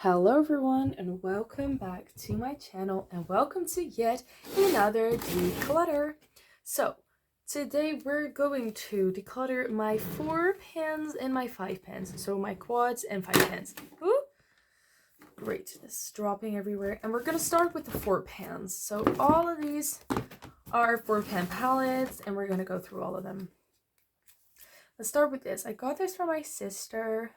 Hello everyone and welcome back to my channel and welcome to yet another declutter. So today we're going to declutter my 4 pans and my 5 pans. So my quads and 5 pans. Ooh, great, this is dropping everywhere. And we're going to start with the 4 pans. So all of these are 4 pan palettes and we're going to go through all of them. Let's start with this. I got this from my sister.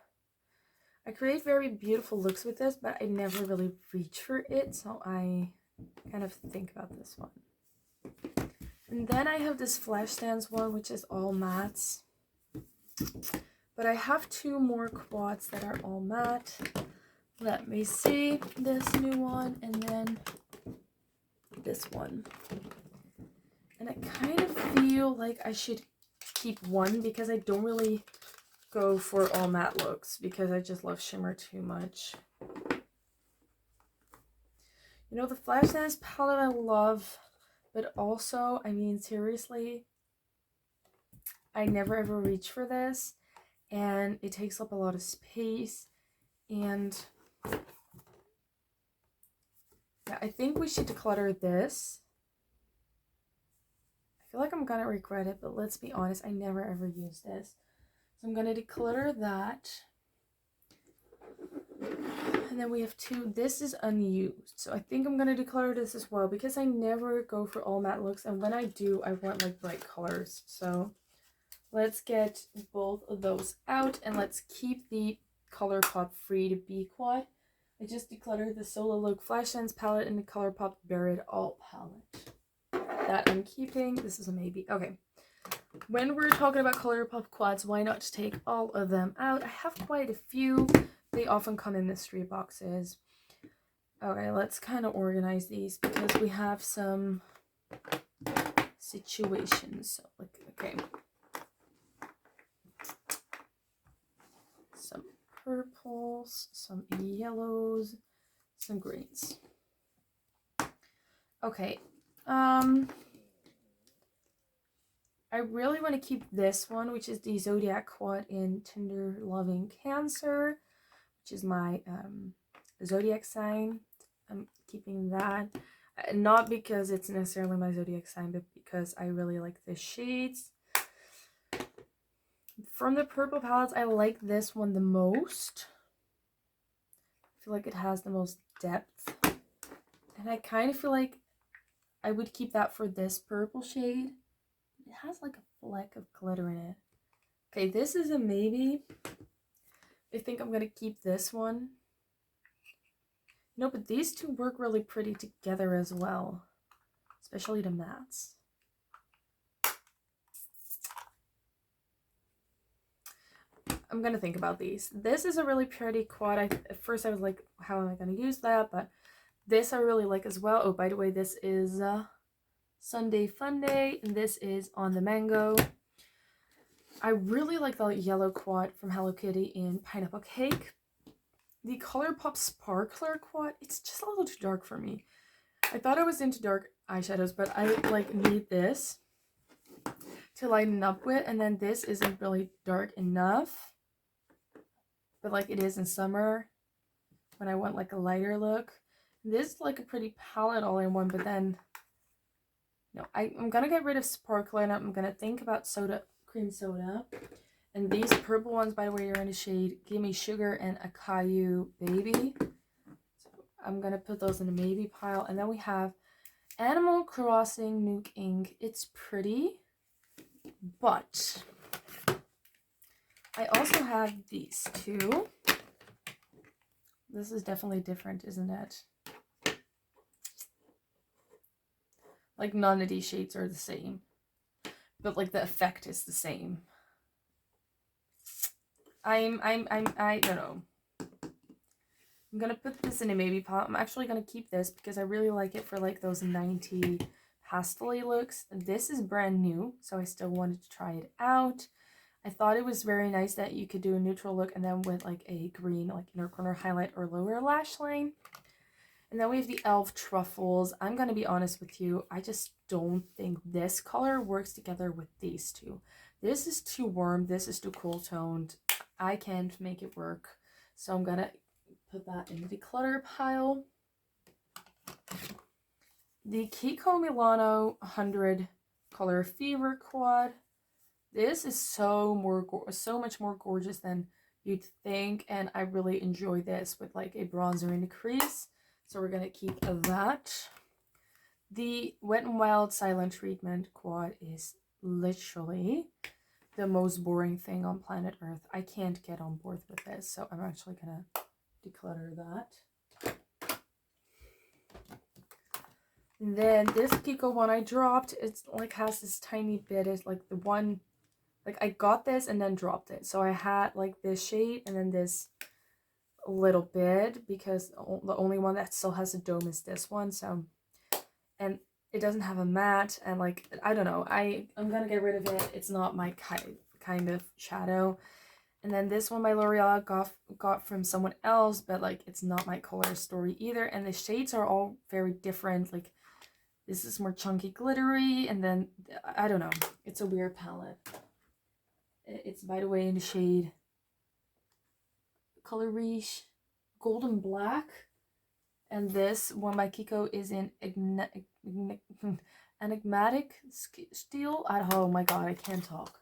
I create very beautiful looks with this, but I never really reach for it, so I kind of think about this one. And then I have this flash dance one, which is all mattes. But I have 2 more quads that are all matte. Let me see, this new one, and then this one. And I kind of feel like I should keep one because I don't really go for all matte looks because I just love shimmer too much. You know, the Flash Dance palette I love, but also, I mean, seriously, I never ever reach for this, and it takes up a lot of space, and yeah, I think we should declutter this. I feel like I'm gonna regret it, but let's be honest, I never ever use this. So I'm going to declutter that. And then we have 2. This is unused. So I think I'm going to declutter this as well because I never go for all matte looks. And when I do, I want like bright colors. So let's get both of those out and let's keep the ColourPop Free to Be quad. I just decluttered the Solo Look Flash Dance palette and the ColourPop Buried All palette. That I'm keeping. This is a maybe. Okay. When we're talking about ColourPop quads, why not take all of them out? I have quite a few. They often come in mystery boxes. Okay, let's kind of organize these because we have some situations. So, like, okay. Some purples, some yellows, some greens. Okay. I really want to keep this one, which is the Zodiac Quad in Tender Loving Cancer, which is my zodiac sign. I'm keeping that. Not because it's necessarily my zodiac sign, but because I really like the shades. From the purple palettes, I like this one the most. I feel like it has the most depth. And I kind of feel like I would keep that for this purple shade. It has like a fleck of glitter in it. Okay, this is a maybe. I think I'm going to keep this one. No, but these 2 work really pretty together as well. Especially the mattes. I'm going to think about these. This is a really pretty quad. At first I was like, how am I going to use that? But this I really like as well. Oh, by the way, this is Sunday Fun Day, and this is On the Mango. I really like the yellow quad from Hello Kitty in Pineapple Cake. The ColourPop Sparkler quad, it's just a little too dark for me. I thought I was into dark eyeshadows, but I like need this to lighten up with, and then this isn't really dark enough, but like it is in summer when I want like a lighter look. This is like a pretty palette all in one, but then no, I'm gonna get rid of Sparkler and I'm gonna think about cream soda. And these purple ones, by the way, are in the shade Gimme Sugar and Akayu Baby. So I'm gonna put those in the maybe pile. And then we have Animal Crossing Nuke Ink. It's pretty, but I also have these 2. This is definitely different, isn't it? Like none of these shades are the same, but like the effect is the same. I don't know. I'm gonna put this in a maybe pot. I'm actually gonna keep this because I really like it for like those 90s pastel-y looks. This is brand new, so I still wanted to try it out. I thought it was very nice that you could do a neutral look and then with like a green like inner corner highlight or lower lash line. And then we have the e.l.f. truffles. I'm gonna be honest with you, I just don't think this color works together with these 2. This is too warm, this is too cool toned. I can't make it work. So I'm gonna put that in the declutter pile. The Kiko Milano 100 Color Fever quad. This is so much more gorgeous than you'd think, and I really enjoy this with like a bronzer in the crease. So we're gonna keep that. The Wet n Wild Silent Treatment quad is literally the most boring thing on planet Earth. I can't get on board with this, so I'm actually gonna declutter that. And then this Kiko one I dropped, it's like has this tiny bit, it's like the one, like I got this and then dropped it. So I had like this shade and then this little bit, because the only one that still has a dome is this one. So, and it doesn't have a matte, and like, I don't know, I'm gonna get rid of it. It's not my kind of shadow. And then this one by L'Oreal got from someone else, but like it's not my color story either. And the shades are all very different. Like this is more chunky glittery, and then I don't know, it's a weird palette. It's, by the way, in the shade Color Riche Golden Black. And this one by Kiko is in Enigmatic Steel. Oh my god, I can't talk.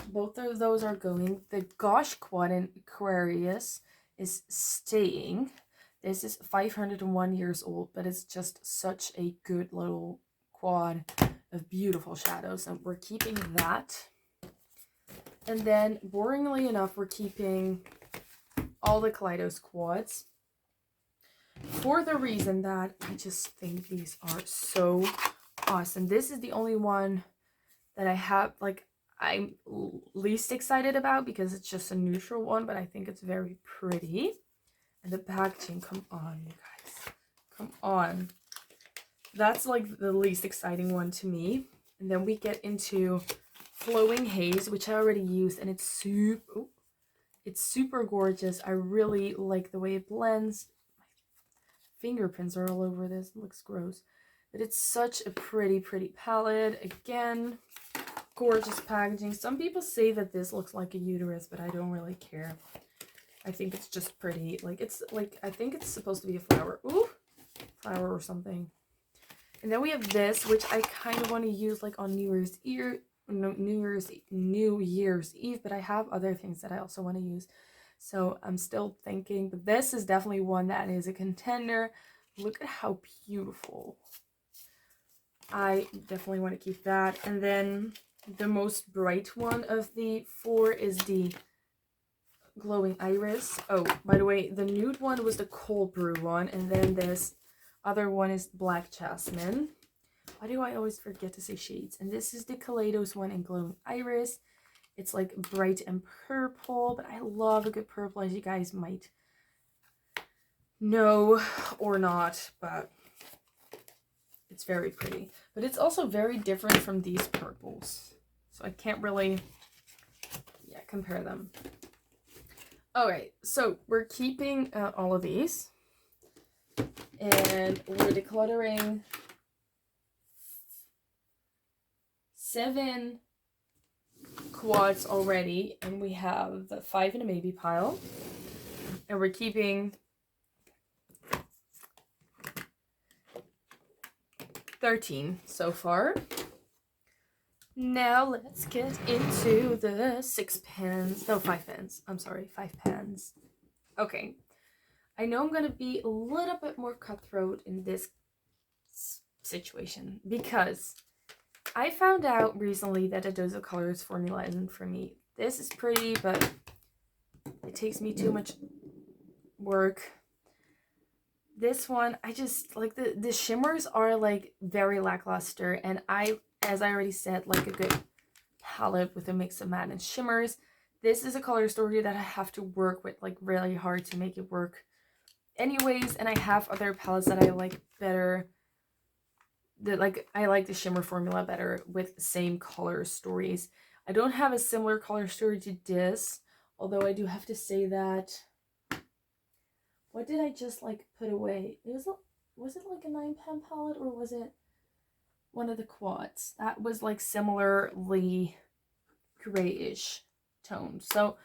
Both of those are going. The Gosh quad in Aquarius is staying. This is 501 years old, but it's just such a good little quad of beautiful shadows, and we're keeping that. And then, boringly enough, we're keeping all the Kaleidos quads for the reason that I just think these are so awesome. This is the only one that I have, like, I'm least excited about because it's just a neutral one, but I think it's very pretty. And the packaging, come on, you guys. Come on. That's like the least exciting one to me. And then we get into Flowing Haze, which I already used, and it's super gorgeous. I really like the way it blends. My fingerprints are all over this. It looks gross. But it's such a pretty palette. Again, gorgeous packaging. Some people say that this looks like a uterus, but I don't really care. I think it's just pretty. Like, it's like, I think it's supposed to be a flower. Ooh, flower or something. And then we have this, which I kind of want to use like on New Year's Eve, but I have other things that I also want to use. So I'm still thinking, but this is definitely one that is a contender. Look at how beautiful. I definitely want to keep that. And then the most bright one of the four is the Glowing Iris. Oh, by the way, the nude one was the Cold Brew one, and then this other one is Black Jasmine. Why do I always forget to say shades? And this is the Kaleidos one in Glowing Iris. It's like bright and purple, but I love a good purple, as you guys might know or not, but it's very pretty. But it's also very different from these purples, so I can't really, compare them. Alright, so we're keeping all of these, and we're decluttering 7 quads already, and we have the 5 in a maybe pile, and we're keeping 13 so far. Now let's get into the 5 pans. I'm sorry, 5 pans. Okay, I know I'm gonna be a little bit more cutthroat in this situation because I found out recently that a Dose of Colors formula isn't for me. This is pretty, but it takes me too much work. This one, I just like the shimmers are like very lackluster, and as I already said, like a good palette with a mix of matte and shimmers. This is a color story that I have to work with like really hard to make it work anyways, and I have other palettes that I like better. I like the shimmer formula better with the same color stories. I don't have a similar color story to this, although I do have to say that, what did I just like put away? Was it like a 9-pan palette, or was it one of the quads that was like similarly grayish toned? So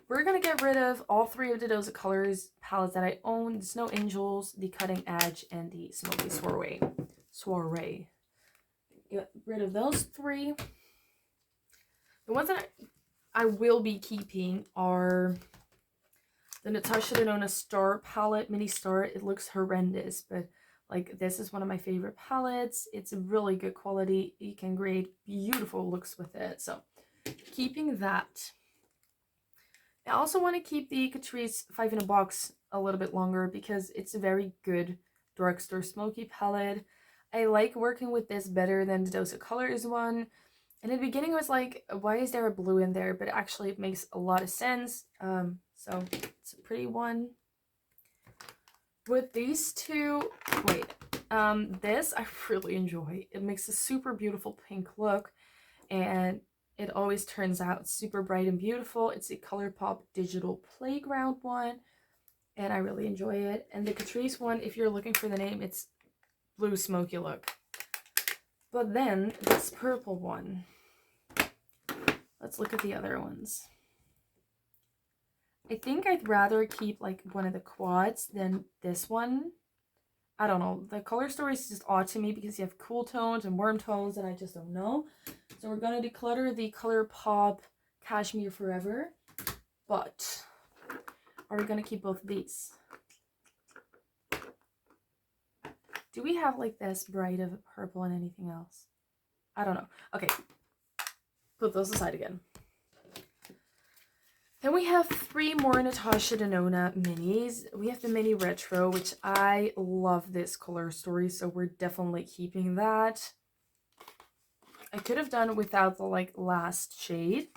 we're going to get rid of all three of the Doza Colors palettes that I own. The Snow Angels, the Cutting Edge, and the Smoky Soiree. Get rid of those three. The ones that I will be keeping are the Natasha Denona Star palette, Mini Star. It looks horrendous, but like this is one of my favorite palettes. It's a really good quality. You can create beautiful looks with it. So keeping that. I also want to keep the Catrice 5 in a Box a little bit longer because it's a very good drugstore smoky palette. I like working with this better than the Doza Colors one. And in the beginning I was like, why is there a blue in there? But actually it makes a lot of sense. So it's a pretty one. With these two, this I really enjoy. It makes a super beautiful pink look, and it always turns out super bright and beautiful. It's a ColourPop digital playground one, and I really enjoy it. And the Catrice one, if you're looking for the name, it's blue smoky look. But then this purple one, let's look at the other ones. I think I'd rather keep like one of the quads than this one. I don't know. The color story is just odd to me because you have cool tones and warm tones and I just don't know. So we're going to declutter the ColourPop Cashmere Forever. But are we going to keep both of these? Do we have like this bright of purple and anything else? I don't know. Okay. Put those aside again. Then we have 3 more Natasha Denona minis. We have the mini retro, which I love this color story, so we're definitely keeping that. I could have done without the like last shade,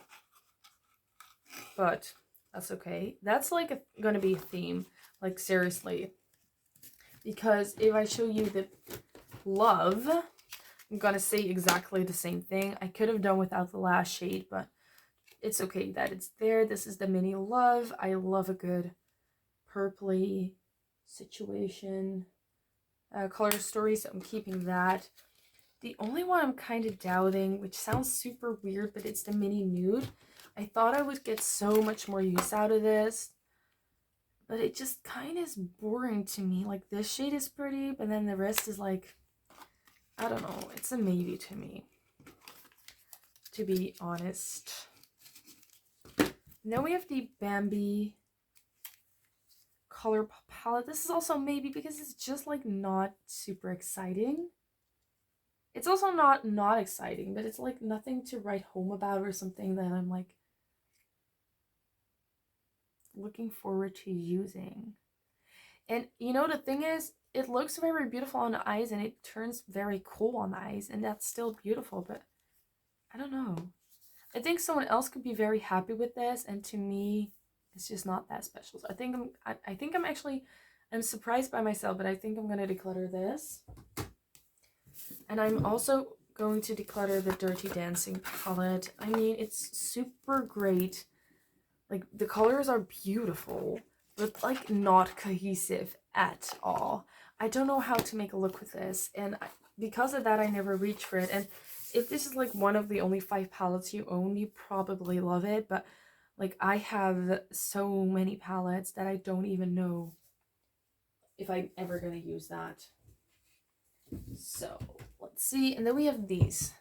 but that's okay. That's like gonna be a theme, like seriously. Because if I show you the love, I'm gonna say exactly the same thing. I could have done without the last shade, but it's okay that it's there. This is the mini love. I love a good purpley situation color story, so I'm keeping that. The only one I'm kind of doubting, which sounds super weird, but it's the mini nude. I thought I would get so much more use out of this, but it just kind of is boring to me. Like this shade is pretty, but then the rest is like, I don't know. It's a maybe to me, to be honest. Now we have the Bambi color palette. This is also maybe because it's just like not super exciting. It's also not exciting, but it's like nothing to write home about or something that I'm like looking forward to using. And you know, the thing is, it looks very beautiful on the eyes and it turns very cool on the eyes, and that's still beautiful, but I don't know. I think someone else could be very happy with this, and to me, it's just not that special. So I think I'm surprised by myself, but I think I'm gonna declutter this. And I'm also going to declutter the Dirty Dancing palette. I mean, it's super great. Like, the colors are beautiful, but like not cohesive at all. I don't know how to make a look with this, and because of that, I never reach for it. And if this is like one of the only 5 palettes you own, you probably love it, but like I have so many palettes that I don't even know if I'm ever gonna use that. So let's see. And then we have these.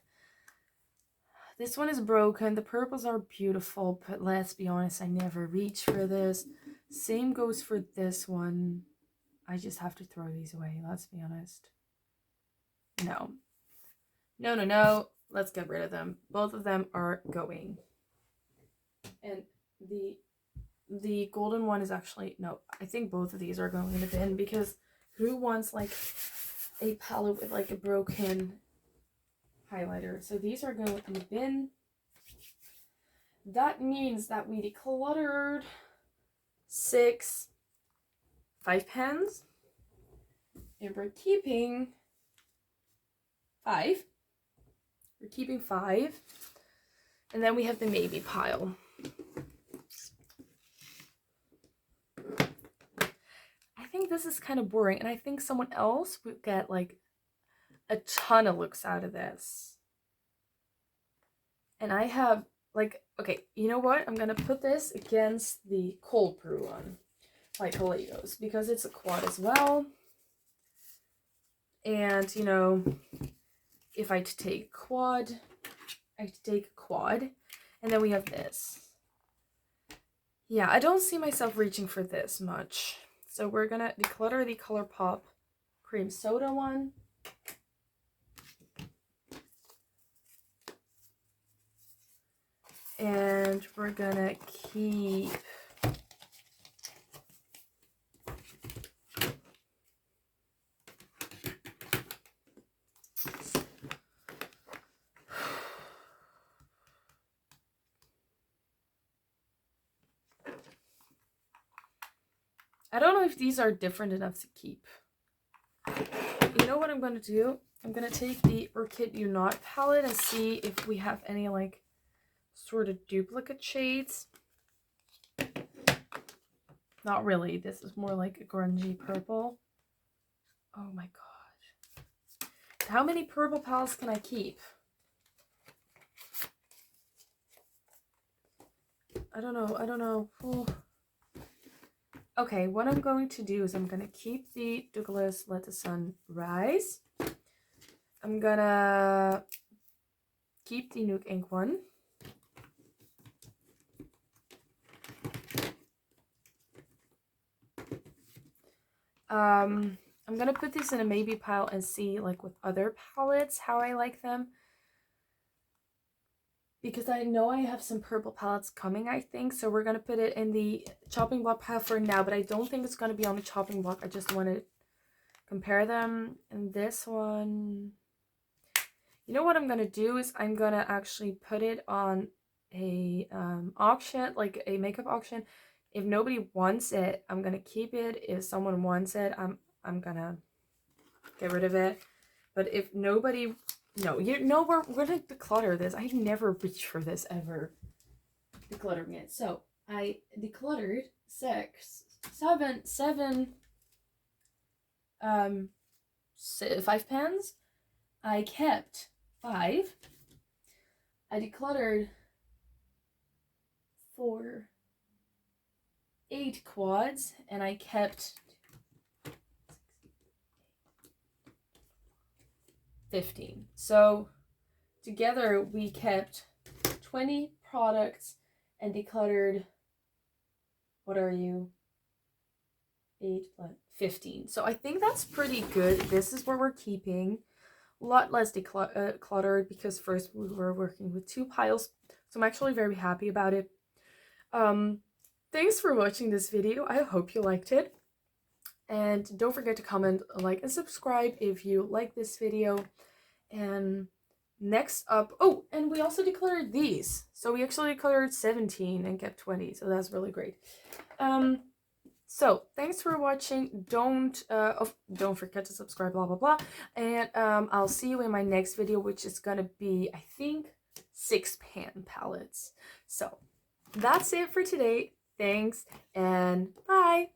This one is broken. The purples are beautiful, but let's be honest, I never reach for this. Same goes for this one. I just have to throw these away, let's be honest. No. No. Let's get rid of them. Both of them are going. And the golden one is actually, no, I think both of these are going in the bin, because who wants like a palette with like a broken highlighter? So these are going in the bin. That means that we decluttered 5 pens, and we're keeping 5. We're keeping 5. And then we have the maybe pile. I think this is kind of boring, and I think someone else would get like a ton of looks out of this. And I have like, okay, you know what? I'm gonna put this against the cold brew one by Kaleidos because it's a quad as well. And, you know, if I take quad, I take a quad. And then we have this. Yeah, I don't see myself reaching for this much. So we're gonna declutter the ColourPop cream soda one. And we're gonna keep I don't know if these are different enough to keep. You know what I'm going to do? I'm going to take the Orchid Unite palette and see if we have any, like, sort of duplicate shades. Not really. This is more like a grungy purple. Oh my god. How many purple palettes can I keep? I don't know. Ooh. Okay, what I'm going to do is I'm going to keep the Douglas Let the Sun Rise. I'm going to keep the Nuke Ink one. I'm going to put this in a maybe pile and see, like, with other palettes how I like them. Because I know I have some purple palettes coming, I think. So we're going to put it in the chopping block pile for now. But I don't think it's going to be on the chopping block. I just want to compare them. And this one... You know what I'm going to do is I'm going to actually put it on a auction, like a makeup auction. If nobody wants it, I'm going to keep it. If someone wants it, I'm going to get rid of it. But if nobody... No, you know, we're going to declutter this. I never reached for this ever. Decluttering it. So, I decluttered five pans. I kept 5. I decluttered 8 quads, and I kept 15. So together we kept 20 products and decluttered, what are you? 8 plus 15. So I think that's pretty good. This is where we're keeping. A lot less cluttered because first we were working with 2 piles. So I'm actually very happy about it. Thanks for watching this video. I hope you liked it. And don't forget to comment, like, and subscribe if you like this video. And next up, oh, and we also decluttered these. So we actually decluttered 17 and kept 20. So that's really great. So thanks for watching. Don't forget to subscribe, blah, blah, blah. And I'll see you in my next video, which is gonna be, I think, 6 pan palettes. So that's it for today. Thanks and bye.